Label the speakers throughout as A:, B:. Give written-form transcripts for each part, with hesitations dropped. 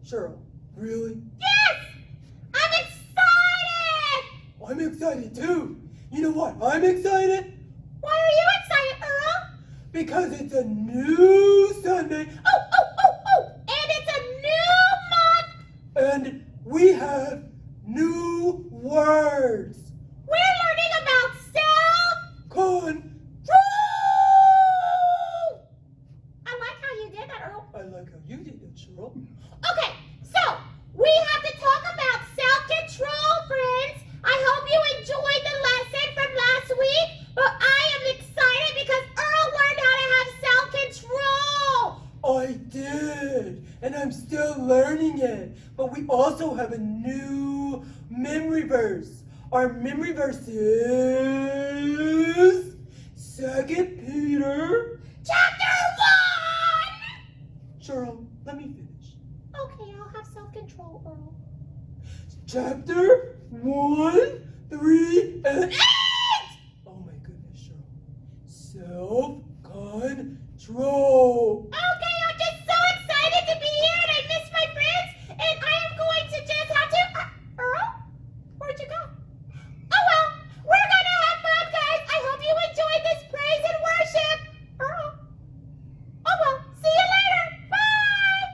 A: Cheryl, really?
B: Yes! I'm excited!
A: I'm excited too. You know what? I'm excited
B: Why are you excited, Earl?
A: because it's a new Sunday
B: Oh! And it's a new month!
A: and we have new words.
B: We're learning about self-control! I like how you did that, Earl.
A: I like how you did that, Cheryl.
B: Okay, so we have to talk about self-control, friends. I hope you enjoyed the lesson from last week, but I am excited because Earl learned how to have self-control.
A: I did, and I'm still learning it. But we also have a new memory verse. Our memory verse is 2 Peter.
B: Chapter 1!
A: Cheryl, let me finish.
B: Okay, I'll have self-control, Earl.
A: Chapter 1, 3, and 8! Oh my goodness, Cheryl. Self-control.
B: Okay, I'm just so excited to be here and I miss my friends and I am going to just have to... Earl? Where'd you go? Oh well, we're gonna have fun, guys. I hope you enjoyed this praise and worship. Earl? Oh well, see you later. Bye!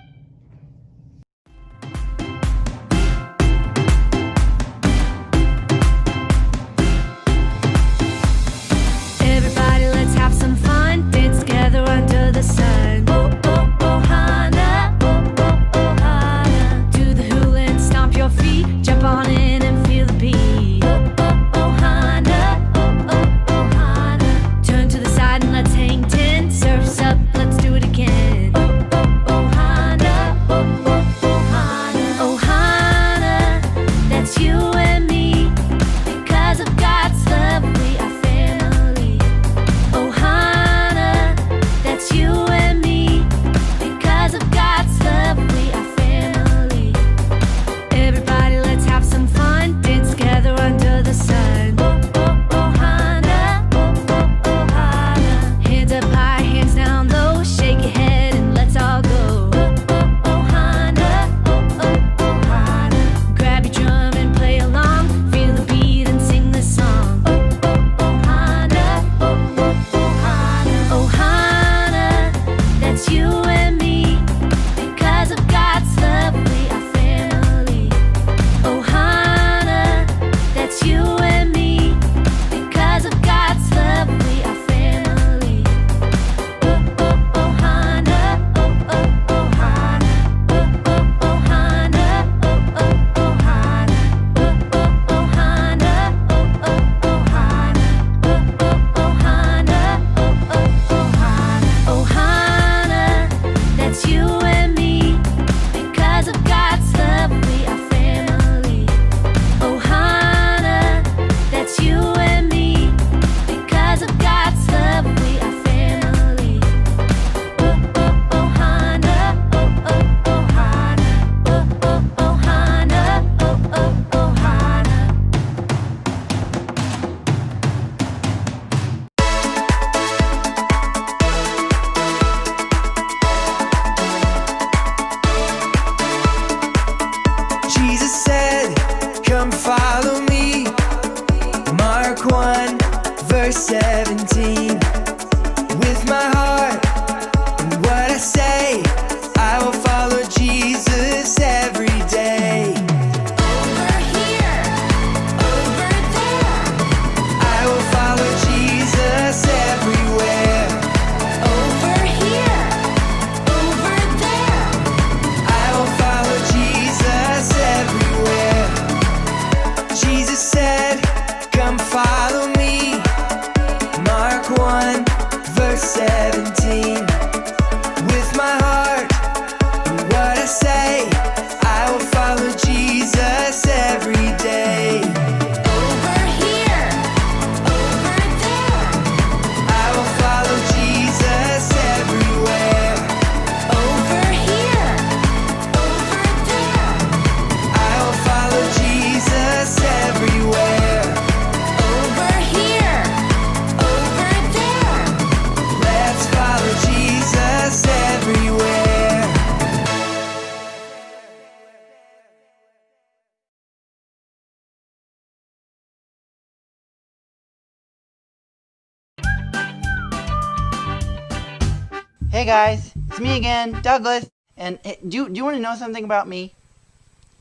C: Hey guys, it's me again, Douglas. And hey, do you want to know something about me?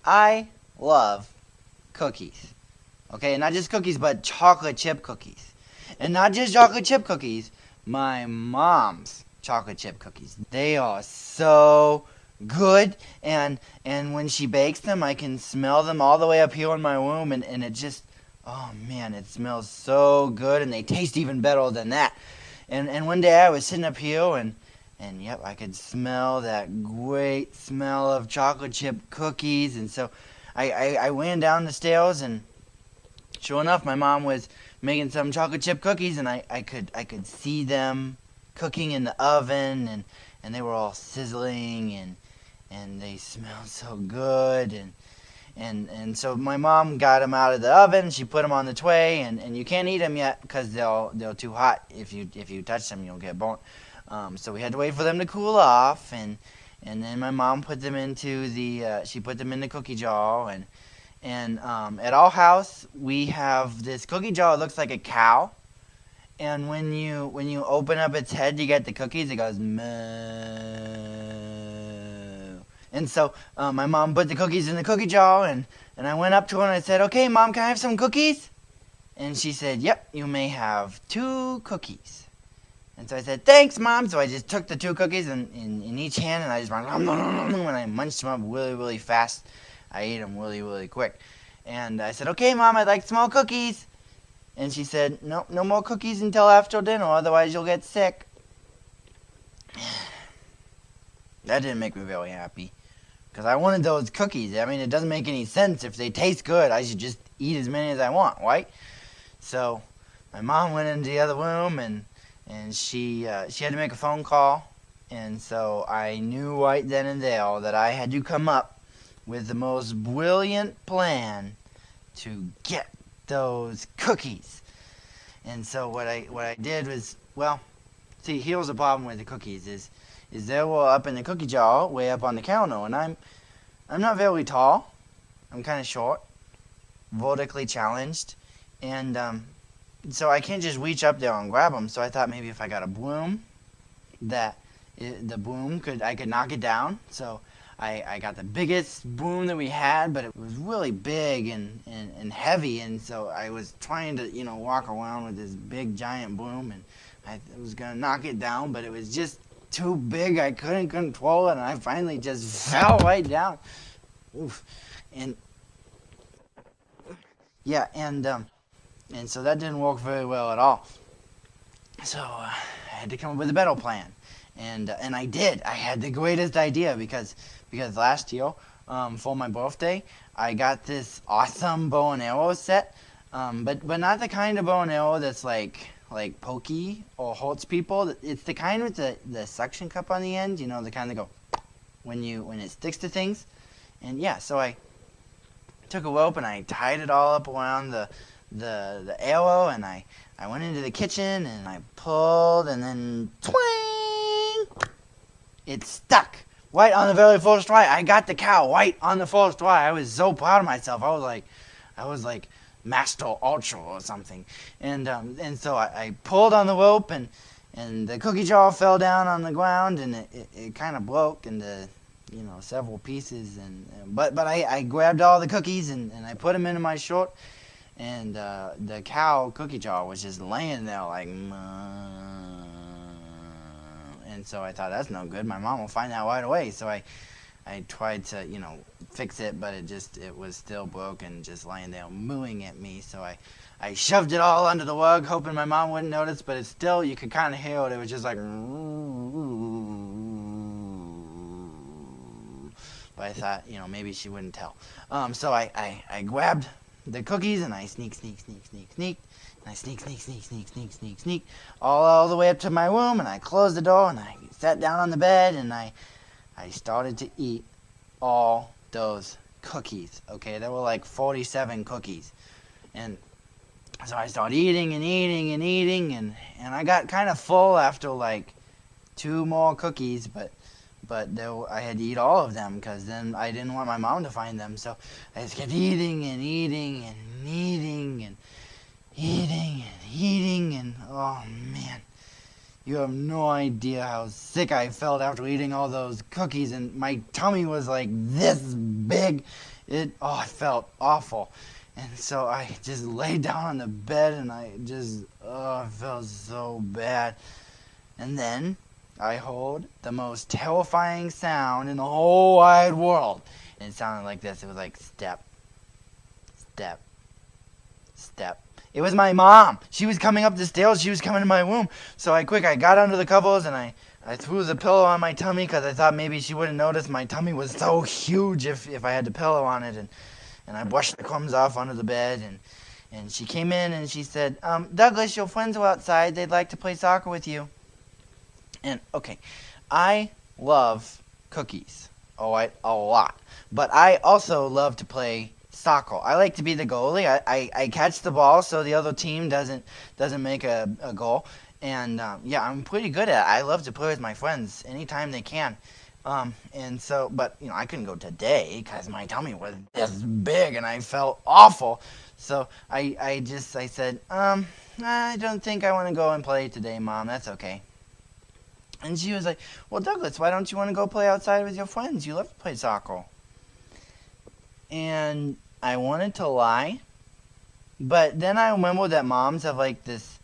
C: I love cookies. Okay, not just cookies, but chocolate chip cookies. And not just chocolate chip cookies, my mom's chocolate chip cookies. They are so good, and when she bakes them, I can smell them all the way up here in my room, and it just, oh man, it smells so good, and they taste even better than that. And one day I was sitting up here, and yep, I could smell that great smell of chocolate chip cookies, and so I ran down the stairs, and sure enough, my mom was making some chocolate chip cookies, and I could see them cooking in the oven, and they were all sizzling, and they smelled so good, and so my mom got them out of the oven. She put them on the tray, and you can't eat them yet because they're too hot. If you touch them, you'll get burnt. So we had to wait for them to cool off, and then my mom put them into she put them in the cookie jar, and at our house we have this cookie jar. It looks like a cow, and when you open up its head to get the cookies, it goes moo. And so my mom put the cookies in the cookie jar, and I went up to her and I said, "Okay, Mom, can I have some cookies?" And she said, "Yep, you may have 2 cookies." And so I said, "Thanks, Mom." So I just took the 2 cookies in each hand, and I just went, and I munched them up really, really fast. I ate them really, really quick. And I said, "Okay, Mom, I'd like small cookies." And she said, "No more cookies until after dinner, otherwise you'll get sick." That didn't make me very happy, because I wanted those cookies. I mean, it doesn't make any sense. If they taste good, I should just eat as many as I want, right? So my mom went into the other room, and she had to make a phone call. And so I knew right then and there that I had to come up with the most brilliant plan to get those cookies. And so what I did was, well, see, here's the problem with the cookies is they were up in the cookie jar, way up on the counter, and I'm not very tall. I'm kind of short, vertically challenged, and so I can't just reach up there and grab them. So I thought maybe if I got a broom, I could knock it down. So I got the biggest broom that we had, but it was really big and heavy, and so I was trying to walk around with this big giant broom, and I was gonna knock it down, but it was just too big. I couldn't control it, and I finally just fell right down. Oof. And yeah, and so that didn't work very well at all. So I had to come up with a better plan, and I did. I had the greatest idea because last year, for my birthday, I got this awesome bow and arrow set, but not the kind of bow and arrow that's like pokey or hurts people. It's the kind with the suction cup on the end, the kind that go when it sticks to things. And yeah, so I took a rope and I tied it all up around the arrow, and I went into the kitchen and I pulled, and then twang, it stuck right on the very first try. I got the cow right on the first try. I was so proud of myself. I was like Master Ultra or something. And so I pulled on the rope, and the cookie jar fell down on the ground, and it kind of broke into several pieces. But I grabbed all the cookies and I put them into my shirt, and the cow cookie jar was just laying there like, and so I thought, that's no good. My mom will find out right away. So I tried to fix it, but it was still broken, just laying there mooing at me. So I shoved it all under the rug, hoping my mom wouldn't notice, but it's still, you could kind of hear it. It was just like, but I thought, maybe she wouldn't tell. So I grabbed the cookies, and I sneak, and I sneak, all the way up to my room, and I closed the door, and I sat down on the bed, and I started to eat all those cookies. Okay, there were like 47 cookies, and so I started eating, and I got kind of full after like 2 more cookies, but I had to eat all of them, because then I didn't want my mom to find them. So I just kept eating, and oh man, You have no idea how sick I felt after eating all those cookies, and my tummy was like this big. I felt awful. And so I just lay down on the bed and I felt so bad. And then I heard the most terrifying sound in the whole wide world. And it sounded like this. It was like step, step, step. It was my mom. She was coming up the stairs. She was coming to my room. So I got under the covers and I threw the pillow on my tummy because I thought maybe she wouldn't notice. My tummy was so huge if I had the pillow on it. And I brushed the crumbs off under the bed. And she came in and she said, Douglas, your friends are outside. They'd like to play soccer with you. And, okay, I love cookies. A lot. But I also love to play soccer. I like to be the goalie. I catch the ball so the other team doesn't make a goal. And I'm pretty good at it. I love to play with my friends anytime they can. And so, but I couldn't go today because my tummy was this big and I felt awful. So I said, I don't think I want to go and play today, Mom. That's okay. And she was like, well, Douglas, why don't you want to go play outside with your friends? You love to play soccer. And I wanted to lie, but then I remembered that moms have like this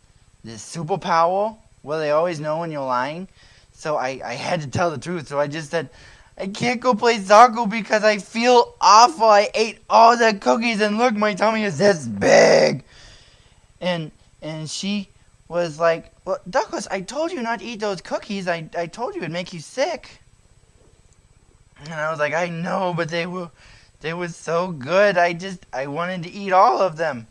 C: superpower where they always know when you're lying. So I had to tell the truth. So I just said, I can't go play soccer because I feel awful. I ate all the cookies and look, my tummy is this big. And she was like, well, Douglas, I told you not to eat those cookies. I told you it'd make you sick. And I was like, I know, but they were so good. I wanted to eat all of them.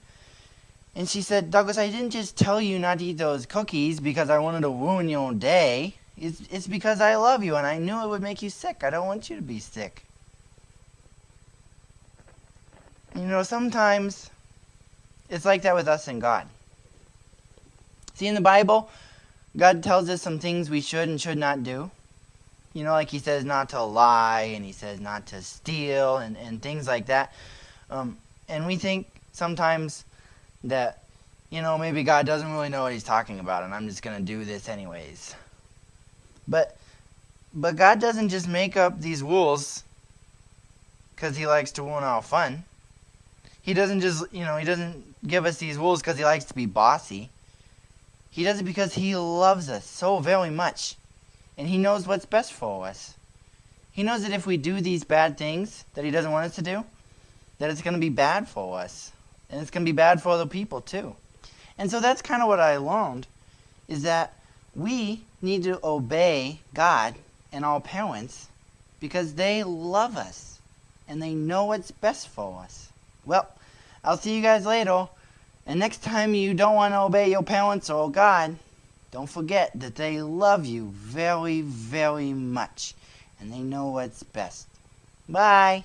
C: And she said, Douglas, I didn't just tell you not to eat those cookies because I wanted to ruin your day. It's because I love you and I knew it would make you sick. I don't want you to be sick. Sometimes it's like that with us and God. See, in the Bible, God tells us some things we should and should not do. Like he says not to lie and he says not to steal and things like that. And we think sometimes that, maybe God doesn't really know what he's talking about and I'm just going to do this anyways. But God doesn't just make up these rules because he likes to ruin our fun. He doesn't just, he doesn't give us these rules because he likes to be bossy. He does it because he loves us so very much. And he knows what's best for us. He knows that if we do these bad things that he doesn't want us to do, that it's going to be bad for us. And it's going to be bad for other people too. And so that's kind of what I learned, is that we need to obey God and our parents because they love us and they know what's best for us. Well, I'll see you guys later. And next time you don't want to obey your parents or God, don't forget that they love you very, very much. And they know what's best. Bye.